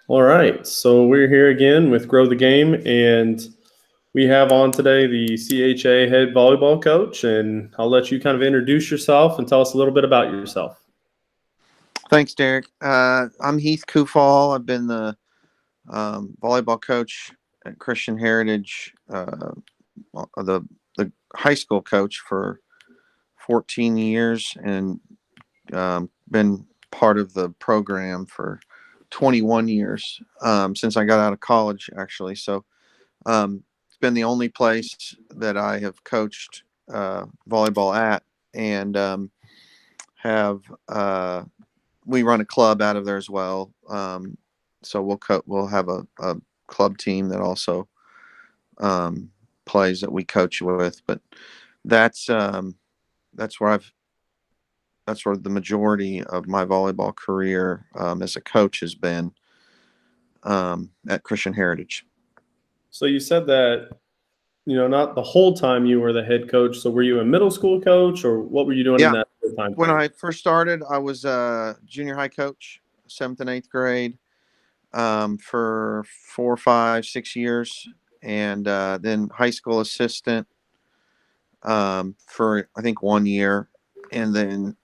All right, so we're here again with Grow the Game, and we have on today the CHA head volleyball coach, and I'll let you kind of introduce yourself and tell us a little bit about yourself. Thanks, Derek. I'm Heath Kufahl. I've been the volleyball coach at Christian Heritage, the high school coach for 14 years, and been part of the program for 21 years since I got out of college, actually. So it's been the only place that I have coached volleyball at, and have we run a club out of there as well. So we'll have a club team that also plays that we coach with. But that's that's where I've that's where the majority of my volleyball career as a coach has been, at Christian Heritage. So you said that, not the whole time you were the head coach. So were you a middle school coach, or what were you doing in Yeah, that time when frame? I first started, I was a junior high coach, 7th and 8th grade, for 4, 5, 6 years, and then high school assistant for I think 1 year, and then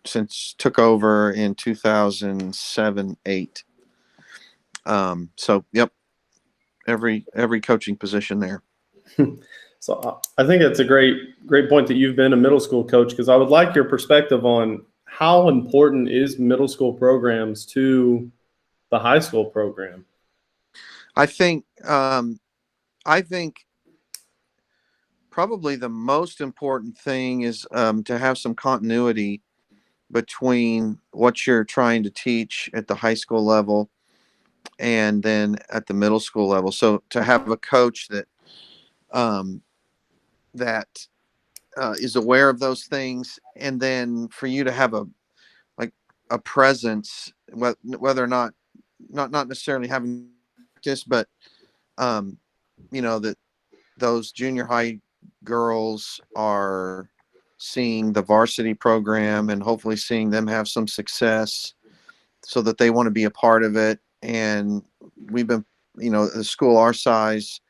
since took over in 2007-8. So yep, every coaching position there. So I think it's a great point that you've been a middle school coach, because I would like your perspective on how important is middle school programs to the high school program. I think I think probably the most important thing is to have some continuity between what you're trying to teach at the high school level and then at the middle school level. So to have a coach um, that is aware of those things, and then for you to have like a presence, whether or not necessarily having practice, but um, that those junior high girls are seeing the varsity program and hopefully seeing them have some success so that they want to be a part of it. And we've been, the school our size,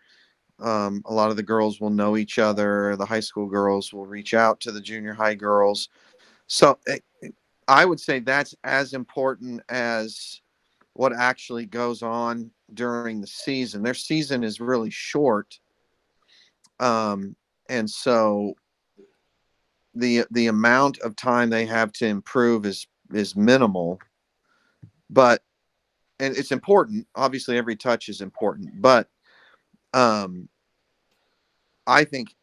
a lot of the girls will know each other. The high school girls will reach out to the junior high girls. So I would say that's as important as what actually goes on during the season. Their season is really short. And so the amount of time they have to improve is minimal, but and it's important. Obviously, every touch is important, but um, I think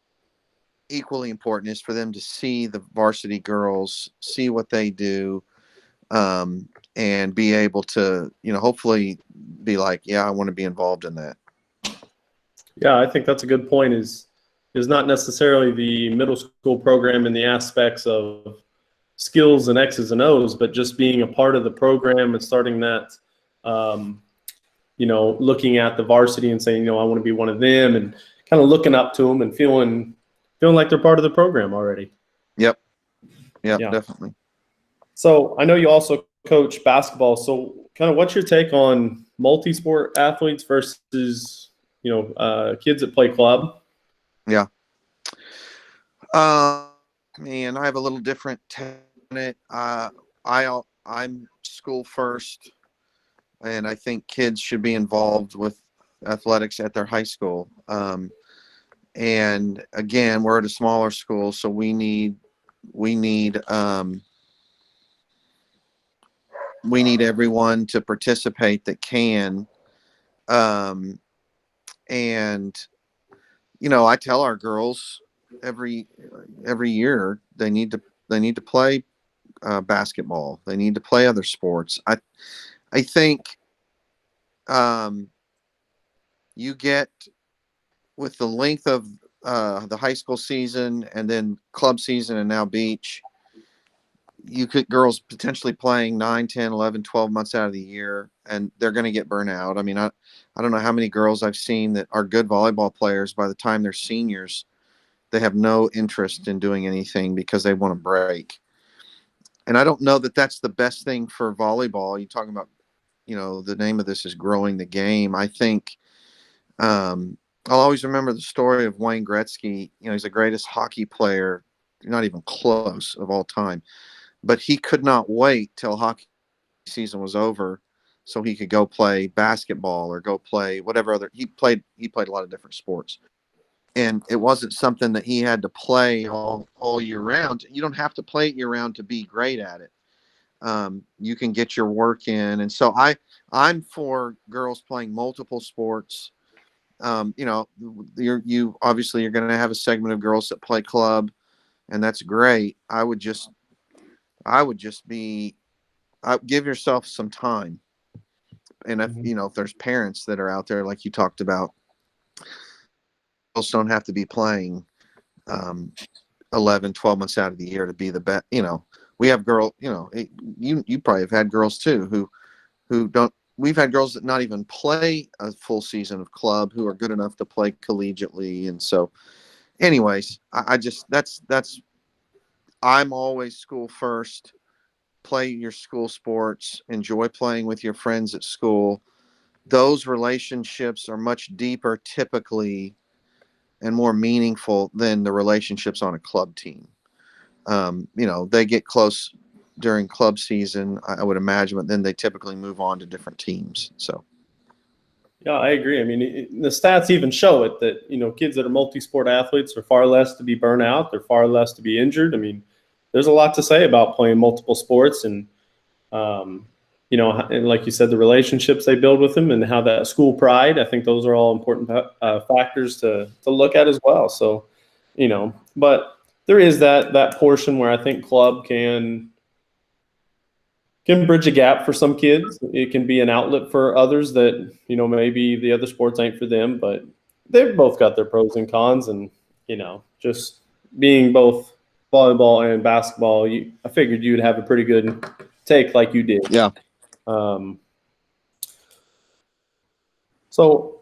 equally important is for them to see the varsity girls, see what they do, and be able to, hopefully be like, yeah, I want to be involved in that. Yeah, I think that's a good point. Is not necessarily the middle school program in the aspects of skills and X's and O's, but just being a part of the program and starting that, looking at the varsity and saying, I want to be one of them, and kind of looking up to them and feeling like they're part of the program already. Yep, yeah, Yeah. definitely. So I know you also coach basketball. So kind of what's your take on multi-sport athletes versus, kids that play club? Yeah. Man, I have a little different take on it. I'm school first, and I think kids should be involved with athletics at their high school. And again, we're at a smaller school, so we need we need everyone to participate that can. Um, and I tell our girls every every year they need to play basketball. They need to play other sports. I think um, you get with the length of the high school season and then club season and now beach, you could girls potentially playing 9, 10, 11, 12 months out of the year, and they're going to get burnt out. I mean, I don't know how many girls I've seen that are good volleyball players by the time they're seniors. They have no interest in doing anything because they want to break. And I don't know that that's the best thing for volleyball. You're talking about, the name of this is growing the game. I think I'll always remember the story of Wayne Gretzky. He's the greatest hockey player, not even close, of all time. But he could not wait till hockey season was over so he could go play basketball or go play whatever other he played a lot of different sports. And it wasn't something that he had to play all year round. You don't have to play it year round to be great at it. You can get your work in. And so I'm for girls playing multiple sports. You obviously you're going to have a segment of girls that play club, and that's great. Give yourself some time. And if there's parents that are out there, like you talked about, girls don't have to be playing 11, 12 months out of the year to be the best. We have you probably have had girls too who don't. We've had girls that not even play a full season of club who are good enough to play collegiately. And so anyways, I just that's I'm always school first. Play your school sports, enjoy playing with your friends at school. Those relationships are much deeper typically and more meaningful than the relationships on a club team. They get close during club season, I would imagine, but then they typically move on to different teams. So Yeah, I agree. I mean, the stats even show it that, kids that are multi-sport athletes are far less to be burnt out. They're far less to be injured. I mean, there's a lot to say about playing multiple sports and, and like you said, the relationships they build with them and how that school pride, I think those are all important factors to look at as well. So, but there is that portion where I think club can bridge a gap for some kids. It can be an outlet for others that, maybe the other sports ain't for them, but they've both got their pros and cons. And, just being both volleyball and basketball, I figured you'd have a pretty good take like you did. yeah. So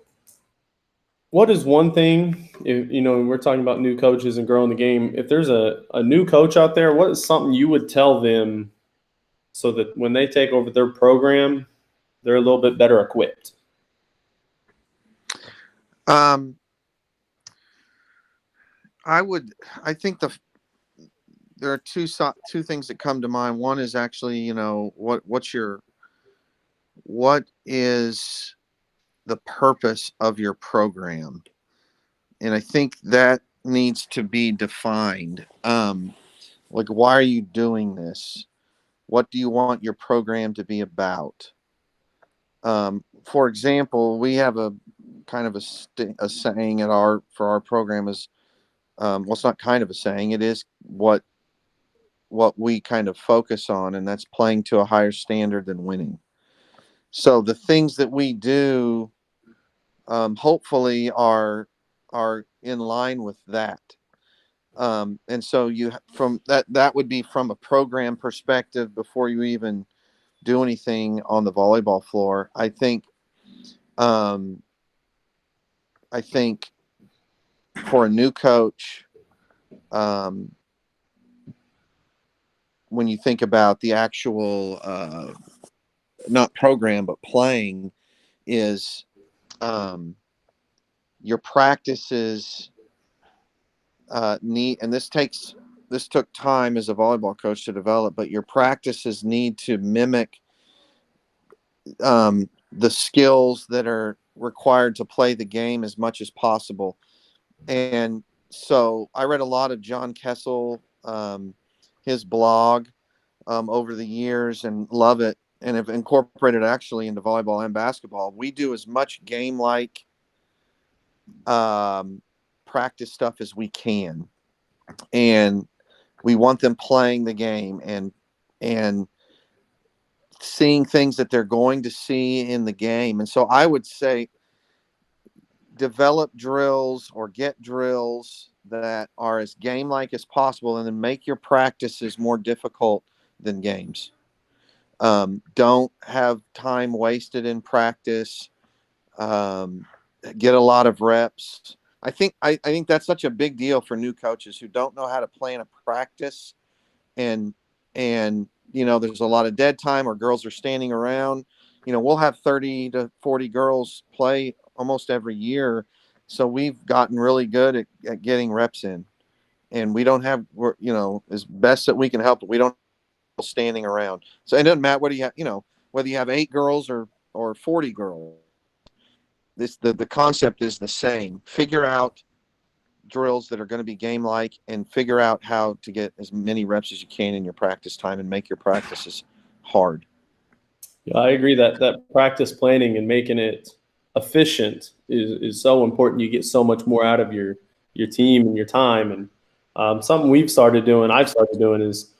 what is one thing, if, we're talking about new coaches and growing the game, if there's a new coach out there, what is something you would tell them so that when they take over their program, they're a little bit better equipped? I think there are two things that come to mind. One is actually, what is the purpose of your program? And I think that needs to be defined. Like, why are you doing this? What do you want your program to be about? For example, we have a kind of a saying for our program is, well, it's not kind of a saying. It is what we kind of focus on, and that's playing to a higher standard than winning. So the things that we do, hopefully, are in line with that. And so from that would be from a program perspective before you even do anything on the volleyball floor. I think for a new coach, when you think about the actual not program but playing, is your practices need, and this took time as a volleyball coach to develop, but your practices need to mimic the skills that are required to play the game as much as possible. And so I read a lot of John Kessel, his blog, over the years, and love it, and have incorporated actually into volleyball and basketball. We do as much game-like practice stuff as we can, and we want them playing the game and seeing things that they're going to see in the game. And so I would say develop drills or get drills that are as game-like as possible, and then make your practices more difficult than games. Don't have time wasted in practice. Get a lot of reps. I think that's such a big deal for new coaches who don't know how to plan a practice and there's a lot of dead time or girls are standing around, we'll have 30 to 40 girls play almost every year. So we've gotten really good at getting reps in, and we don't have, as best that we can help, but we don't have standing around. So it doesn't matter whether you have 8 girls or 40 girls. The concept is the same. Figure out drills that are going to be game like, and figure out how to get as many reps as you can in your practice time and make your practices hard. Yeah, I agree that practice planning and making it efficient is so important. You get so much more out of your team and your time. And something I've started doing is,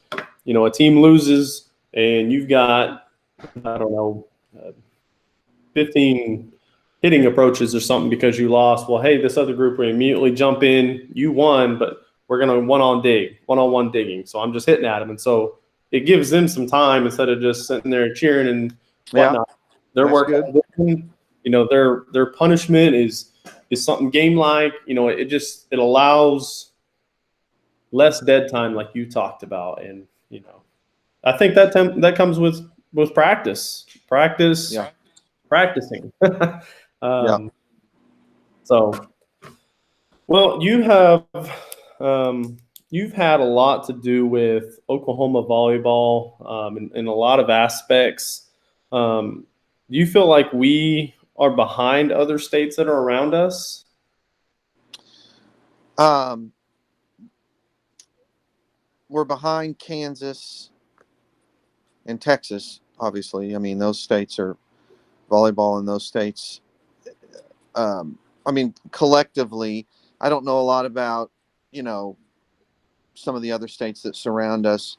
a team loses and you've got, I don't know, 15 hitting approaches or something because you lost. Well, hey, this other group will immediately jump in. You won, but we're going to one-on-one digging. So I'm just hitting at them. And so it gives them some time instead of just sitting there cheering and whatnot. Yeah, Their that's work, good. their punishment is something game-like. It allows less dead time like you talked about. And, I think that comes with practice. Yeah. Practicing. Yeah. So, well, you've had a lot to do with Oklahoma volleyball in a lot of aspects. Do you feel like we are behind other states that are around us? We're behind Kansas and Texas, obviously. I mean, those states are volleyball in those states. Collectively, I don't know a lot about, some of the other states that surround us.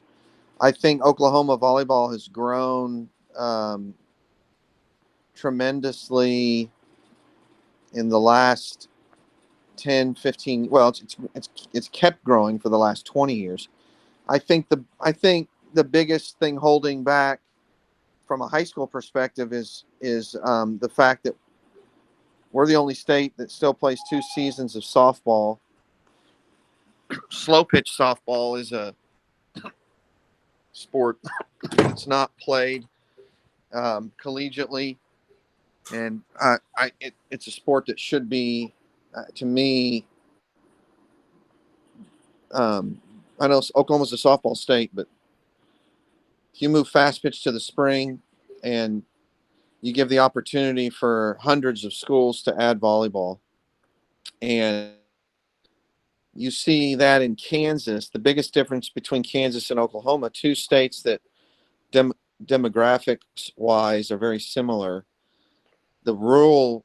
I think Oklahoma volleyball has grown tremendously in the last 10, 15. Well, it's kept growing for the last 20 years. I think the biggest thing holding back from a high school perspective is the fact that we're the only state that still plays 2 seasons of softball. Slow pitch softball is a sport that's not played collegiately, and it's a sport that should be, to me. I know Oklahoma's a softball state, but if you move fast pitch to the spring and you give the opportunity for hundreds of schools to add volleyball, and you see that in Kansas, the biggest difference between Kansas and Oklahoma, 2 states that demographics wise are very similar. The rural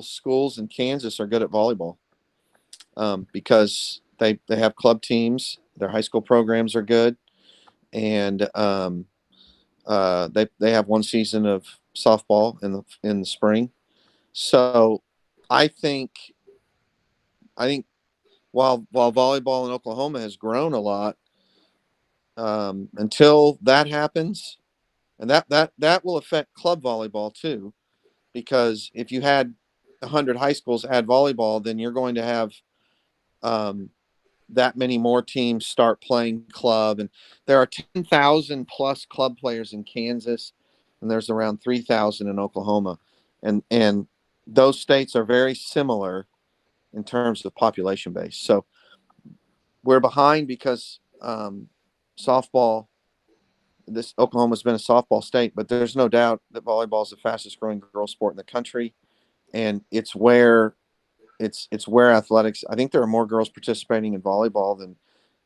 schools in Kansas are good at volleyball because they have club teams. Their high school programs are good, and they have 1 season of softball in the spring. So I think while volleyball in Oklahoma has grown a lot, until that happens, and that will affect club volleyball too, because if you had 100 high schools add volleyball, then you're going to have that many more teams start playing club, and there are 10,000 plus club players in Kansas, and there's around 3,000 in Oklahoma, and those states are very similar in terms of population base. So we're behind because softball. This Oklahoma's been a softball state, but there's no doubt that volleyball is the fastest growing girls sport in the country, and it's where athletics. I think there are more girls participating in volleyball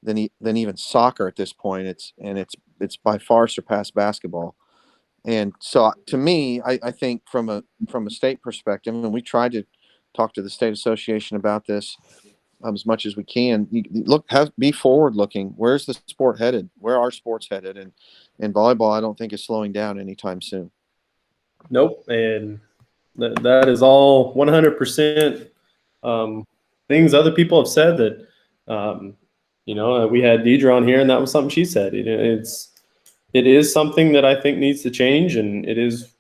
than even soccer at this point. It's by far surpassed basketball. And so to me, I think from a state perspective, and we tried to talk to the state association about this as much as we can. Be forward looking. Where's the sport headed? Where are sports headed? And volleyball, I don't think is slowing down anytime soon. Nope. And that is all 100% things other people have said that, we had Deidre on here and that was something she said. It is something that I think needs to change, and it is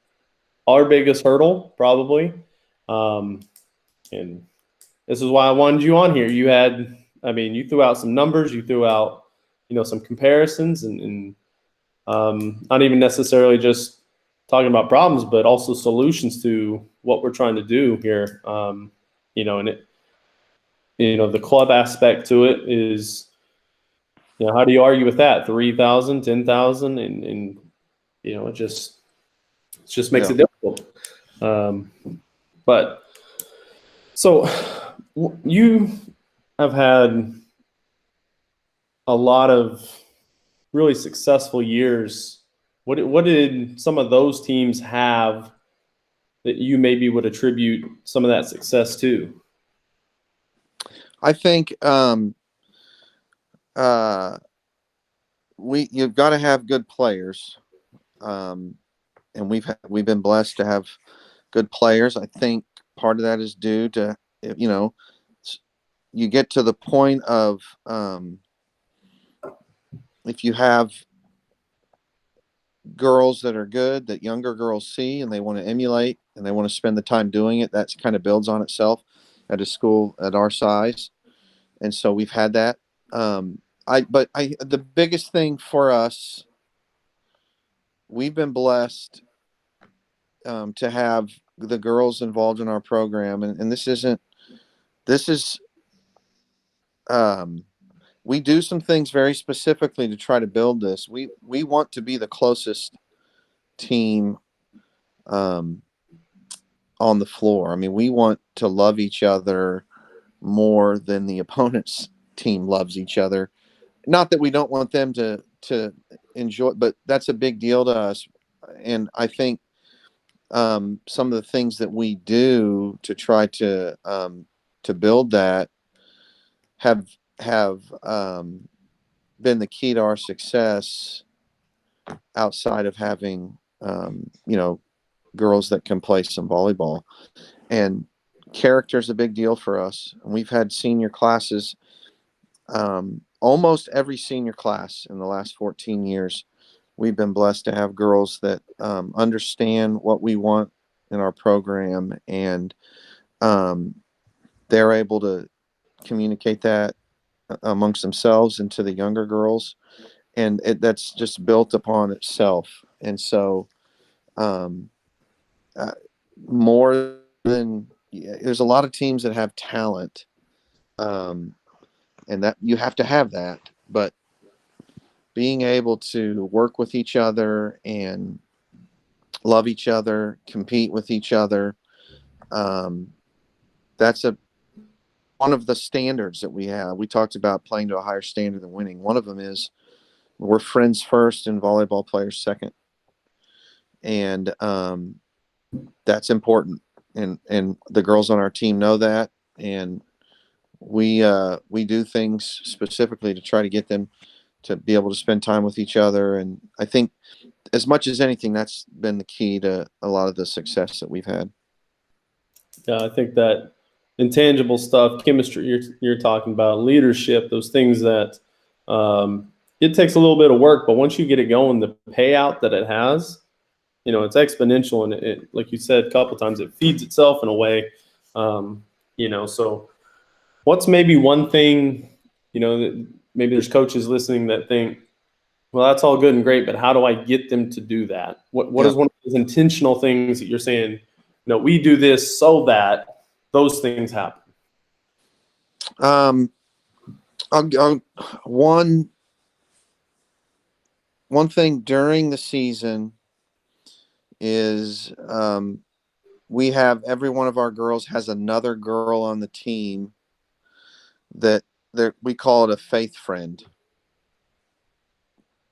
our biggest hurdle probably. And this is why I wanted you on here. You threw out some numbers, you threw out, some comparisons, and Not even necessarily just talking about problems, but also solutions to what we're trying to do here. And the club aspect to it is, how do you argue with that? 3,000, 10,000, and it just makes Yeah. it difficult. But so you have had a lot of really successful years. What did some of those teams have that you maybe would attribute some of that success to? I think you've got to have good players, and we've been blessed to have good players. I think part of that is due to you get to the point of if you have girls that are good that younger girls see and they want to emulate and they want to spend the time doing it, that kind of builds on itself at a school at our size. And so we've had that. The biggest thing for us, we've been blessed to have the girls involved in our program, and this is we do some things very specifically to try to build this. We want to be the closest team on the floor. I mean, we want to love each other more than the opponent's team loves each other. Not that we don't want them to enjoy, but that's a big deal to us. And I think some of the things that we do to try to build that have been the key to our success outside of having girls that can play some volleyball. And character is a big deal for us. And we've had senior classes, almost every senior class in the last 14 years. We've been blessed to have girls that understand what we want in our program, and they're able to communicate that amongst themselves and to the younger girls, and that's just built upon itself. And so, um, more than there's a lot of teams that have talent, and that you have to have that, but being able to work with each other and love each other, compete with each other, that's one of the standards that we have. We talked about playing to a higher standard than winning. One of them is we're friends first and volleyball players second, and that's important. And the girls on our team know that, and we do things specifically to try to get them to be able to spend time with each other. And I think, as much as anything, that's been the key to a lot of the success that we've had. Yeah, I think that intangible stuff, chemistry, you're talking about, leadership, those things that it takes a little bit of work, but once you get it going, the payout that it has, it's exponential, and it, like you said a couple times, it feeds itself in a way. So what's maybe one thing, that maybe there's coaches listening that think, well, that's all good and great, but how do I get them to do that? What Yeah. is one of those intentional things that you're saying, we do this so that those things happen? One thing during the season is we have every one of our girls has another girl on the team that we call it a faith friend,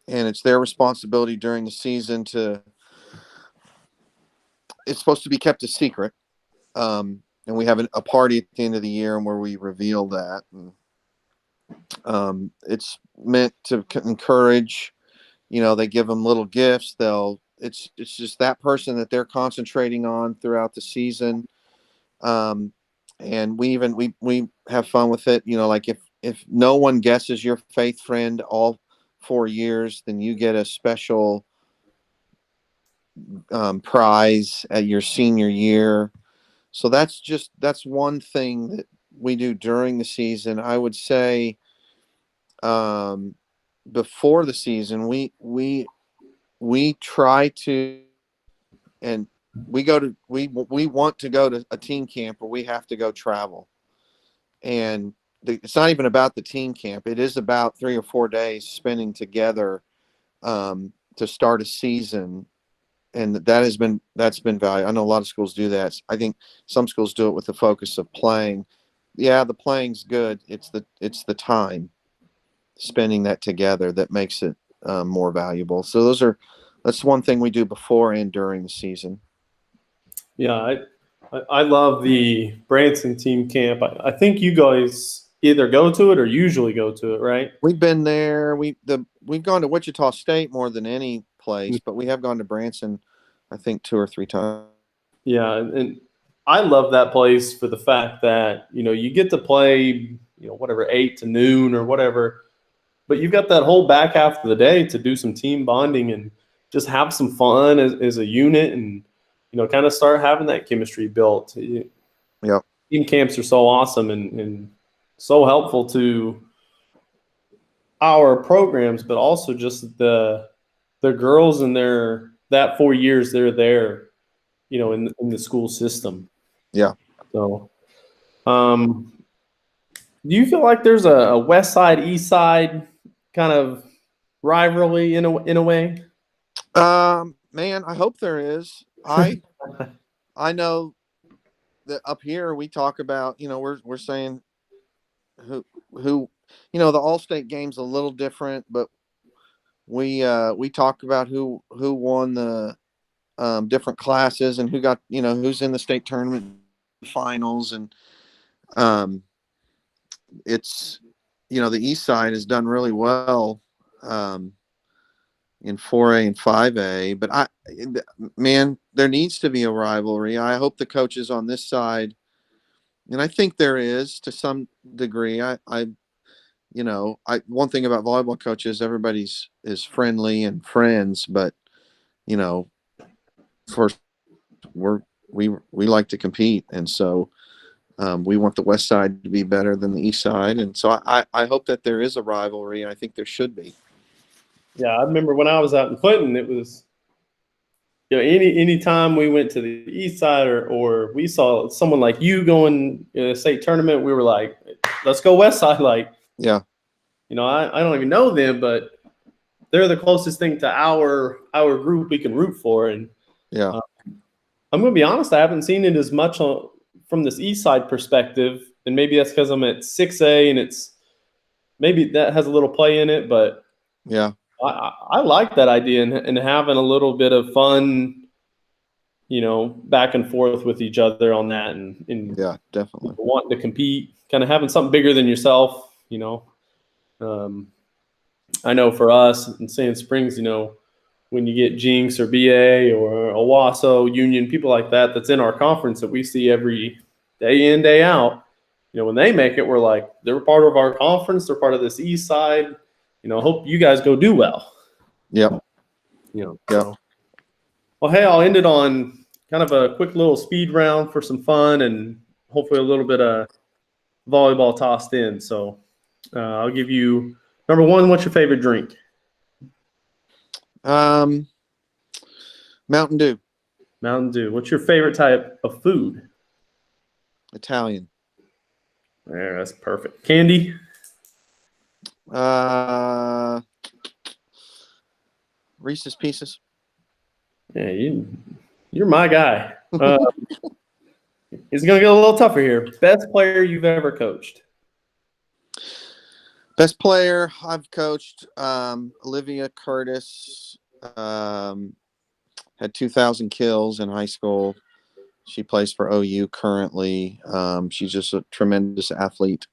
and it's their responsibility during the season it's supposed to be kept a secret, and we have a party at the end of the year where we reveal that. And it's meant to encourage. They give them little gifts. It's just that person that they're concentrating on throughout the season. And we have fun with it. Like if no one guesses your faith friend all 4 years, then you get a special prize at your senior year. So that's one thing that we do during the season. I would say before the season, we we try to, and we want to go to a team camp where we have to go travel. And it's not even about the team camp. It is about 3 or 4 days spending together to start a season. And that's been valuable. I know a lot of schools do that. I think some schools do it with the focus of playing. Yeah, the playing's good. It's the time spending that together that makes it more valuable. So that's one thing we do before and during the season. Yeah, I love the Branson team camp. I think you guys either go to it or usually go to it, right? We've been there. We've gone to Wichita State more than any place, but we have gone to Branson, I think 2 or 3 times. Yeah, and I love that place for the fact that you get to play whatever 8 to noon or whatever, but you've got that whole back half of the day to do some team bonding and just have some fun as a unit and kind of start having that chemistry built. Yeah. Team camps are so awesome and so helpful to our programs, but also just the girls and that 4 years they're there, in the school system. Yeah. So, do you feel like there's a West Side, East Side kind of rivalry in a way? Man, I hope there is. I know that up here we talk about, we're saying who the All-State game's a little different, but we talk about who won the different classes and who got, who's in the state tournament finals. And it's, the East Side has done really well in 4A and 5A, but man, there needs to be a rivalry. I hope the coaches on this side, and I think there is to some degree. One thing about volleyball coaches, everybody's is friendly and friends, but first we like to compete, and so we want the West Side to be better than the East Side, and so I hope that there is a rivalry, and I think there should be. Yeah, I remember when I was out in Clinton, it was any time we went to the East Side or we saw someone like you going in a state tournament, we were like, let's go West Side. Like, yeah, I don't even know them, but they're the closest thing to our group we can root for. And yeah. I'm going to be honest, I haven't seen it as much from this East Side perspective, and maybe that's because I'm at 6A and maybe that has a little play in it, but yeah. I like that idea and having a little bit of fun, back and forth with each other on that and Yeah, definitely. wanting to compete, kind of having something bigger than yourself, I know for us in Sand Springs, when you get Jinx or BA or Owasso, Union, people like that, that's in our conference that we see every day in, day out, when they make it, we're like, they're part of our conference, they're part of this East Side. Hope you guys go do well. Yep. Yep. So. Well, hey, I'll end it on kind of a quick little speed round for some fun and hopefully a little bit of volleyball tossed in. So I'll give you number one. What's your favorite drink? Mountain Dew. Mountain Dew. What's your favorite type of food? Italian. There, that's perfect. Candy? Reese's Pieces. Yeah, you're my guy. It's going to get a little tougher here. Best player you've ever coached? Best player I've coached, Olivia Curtis, had 2,000 kills in high school. She plays for OU currently. She's just a tremendous athlete.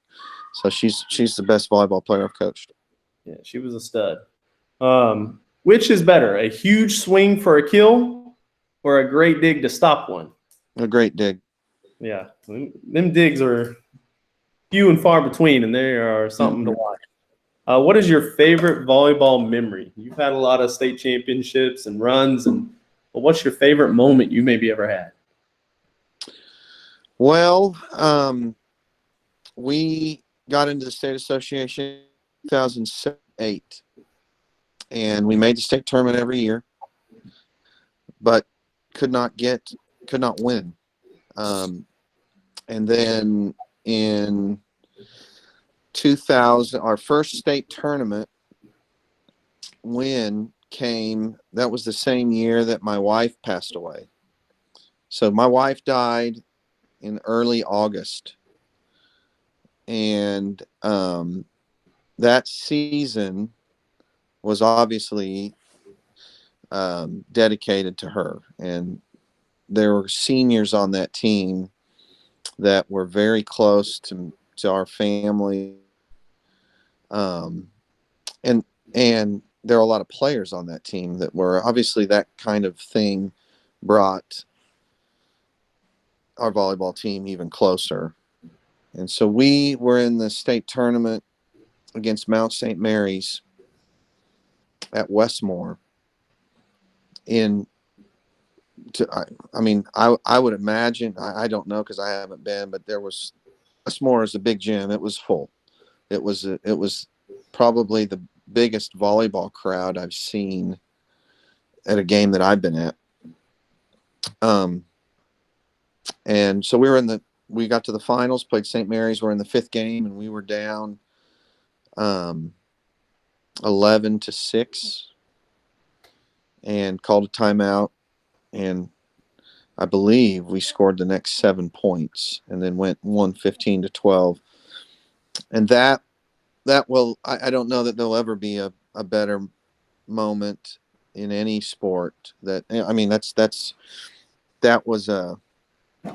So she's the best volleyball player I've coached. Yeah, she was a stud. Which is better, a huge swing for a kill or a great dig to stop one? A great dig. Yeah, them digs are few and far between, and they are something to watch. What is your favorite volleyball memory? You've had a lot of state championships and runs, but what's your favorite moment you maybe ever had? Well, we got into the state association in 2008, and we made the state tournament every year. but could not win. And then in 2000, our first state tournament win came. That was the same year that my wife passed away. So my wife died in early August, and that season was obviously dedicated to her. And there were seniors on that team that were very close to our family, and there are a lot of players on that team that were obviously, that kind of thing brought our volleyball team even closer. And so we were in the state tournament against Mount St. Mary's at Westmore. I would imagine, I don't know because I haven't been, but Westmore is a big gym. It was full. It was probably the biggest volleyball crowd I've seen at a game that I've been at. And so we got to the finals, played St. Mary's. We're in the fifth game, and we were down 11-6, and called a timeout. And I believe we scored the next 7 points, and then won 15-12. And that will, I don't know that there'll ever be a better moment in any sport. That was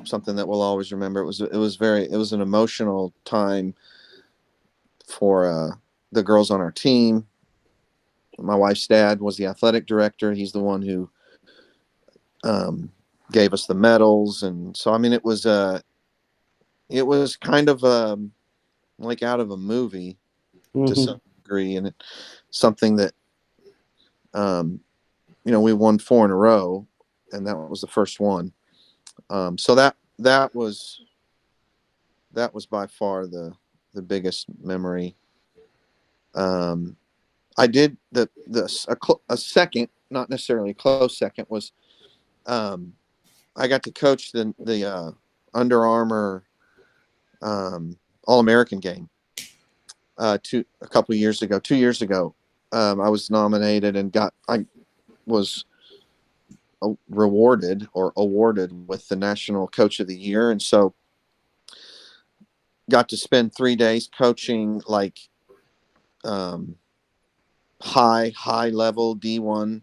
something that we'll always remember. It was an emotional time for the girls on our team. My wife's dad was the athletic director. He's the one who gave us the medals, and so it was kind of like out of a movie to some degree, and something that we won 4 in a row, and that was the first one. So that was by far the biggest memory. I did a second, not necessarily a close second, was I got to coach the Under Armour All-American game a couple of years ago. 2 years ago, I was nominated and I was rewarded or awarded with the National Coach of the Year, and so got to spend 3 days coaching high level D1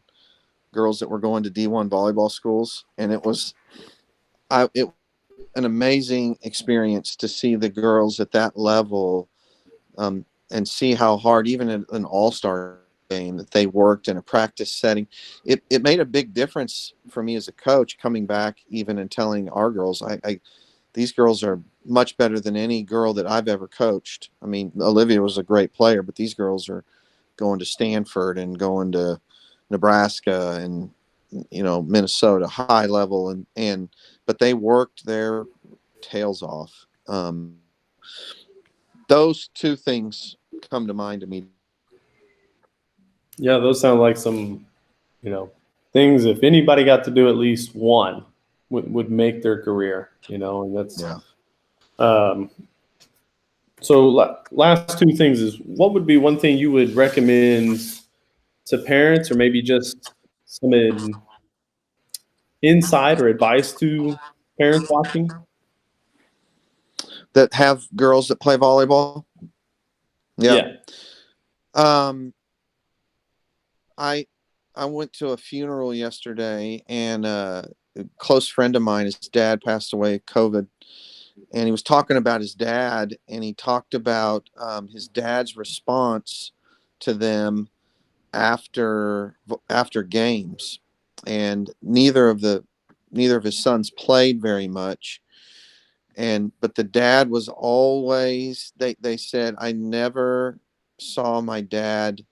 girls that were going to D1 volleyball schools, and it was an amazing experience to see the girls at that level, and see how hard, even in an all-star game, that they worked in a practice setting. It made a big difference for me as a coach, coming back even and telling our girls, these girls are much better than any girl that I've ever coached. Olivia was a great player, but these girls are going to Stanford and going to Nebraska and Minnesota, high level, but they worked their tails off. Those two things come to mind to me. Yeah, those sound like some, things. If anybody got to do at least one, would make their career. And that's So last two things is, what would be one thing you would recommend to parents, or maybe just some insight or advice to parents watching? That have girls that play volleyball. Yeah. I went to a funeral yesterday, and a close friend of mine, his dad passed away of COVID, and he was talking about his dad, and he talked about his dad's response to them after games, and neither of his sons played very much, but the dad was always, they said, I never saw my dad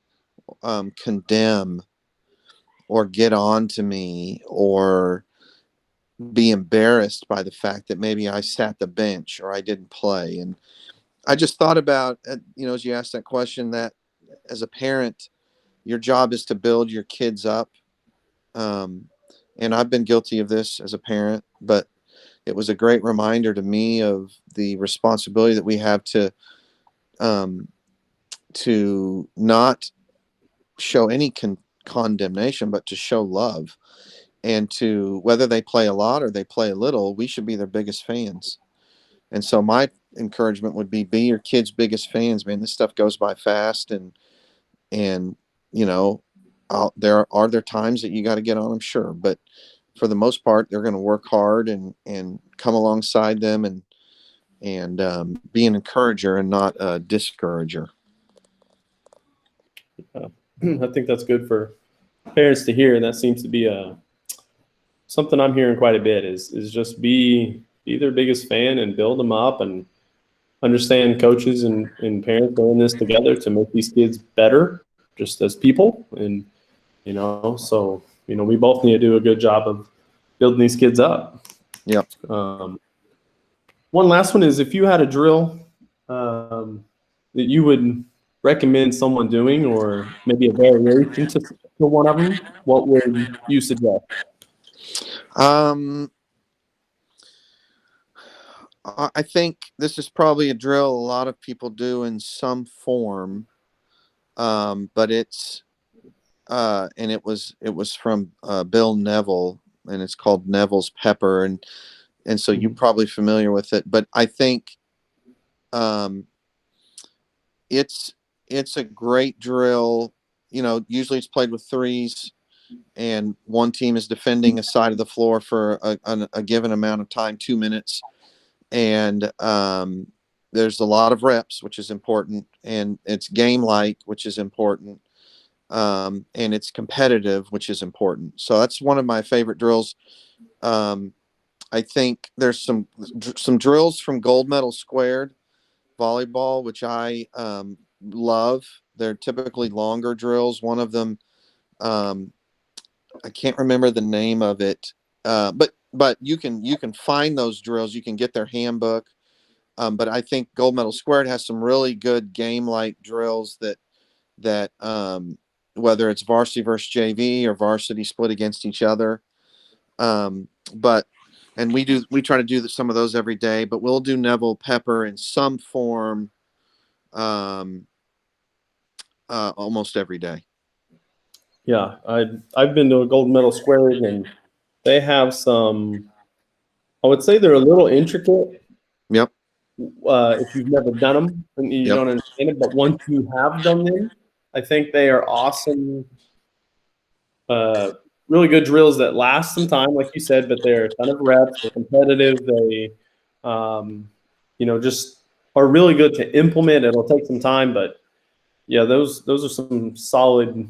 condemn or get on to me or be embarrassed by the fact that maybe I sat the bench or I didn't play. And I just thought about, as you asked that question, that as a parent, your job is to build your kids up. and I've been guilty of this as a parent, but it was a great reminder to me of the responsibility that we have to not show any condemnation, but to show love, and to, whether they play a lot or they play a little, we should be their biggest fans. And so my encouragement would be your kids' biggest fans, man. This stuff goes by fast, and you know, there are times that you got to get on them, sure, but for the most part, they're going to work hard and come alongside them and be an encourager and not a discourager. I think that's good for parents to hear, and that seems to be something I'm hearing quite a bit is just be their biggest fan and build them up, and understand coaches and parents are in this together to make these kids better just as people. And so we both need to do a good job of building these kids up. Yep. One last one is, if you had a drill that you would recommend someone doing, or maybe a variation to one of them, what would you suggest? I think this is probably a drill a lot of people do in some form, but it's and it was from Bill Neville, and it's called Neville's Pepper, and so you're probably familiar with it. But I think it's a great drill. Usually it's played with threes, and one team is defending a side of the floor for a given amount of time, 2 minutes. And there's a lot of reps, which is important, and it's game-like, which is important, and it's competitive, which is important. So that's one of my favorite drills. I think there's some drills from Gold Medal Squared Volleyball, which I love. They're typically longer drills. One of them, I can't remember the name of it, but you can find those drills. You can get their handbook. But I think Gold Medal Squared has some really good game-like drills that whether it's varsity versus JV or varsity split against each other. And we try to do some of those every day, but we'll do Neville Pepper in some form almost every day. Yeah, I've been to a Gold Medal Squared, and they have some, I would say they're a little intricate. Yep. If you've never done them and you don't understand it, but once you have done them, I think they are awesome. Really good drills that last some time, like you said, but they're a ton of reps. They're competitive. They, just are really good to implement. It'll take some time, but yeah, those are some solid,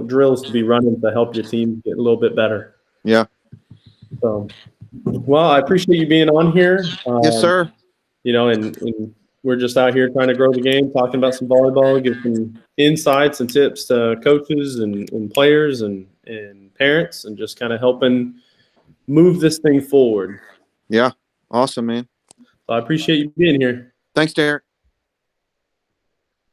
drills to be running to help your team get a little bit better. Yeah. So, well, I appreciate you being on here. Yes, sir. And we're just out here trying to grow the game, talking about some volleyball, give some insights and tips to coaches and players and parents, and just kind of helping move this thing forward. Yeah. Awesome, man. So I appreciate you being here. Thanks, Derek.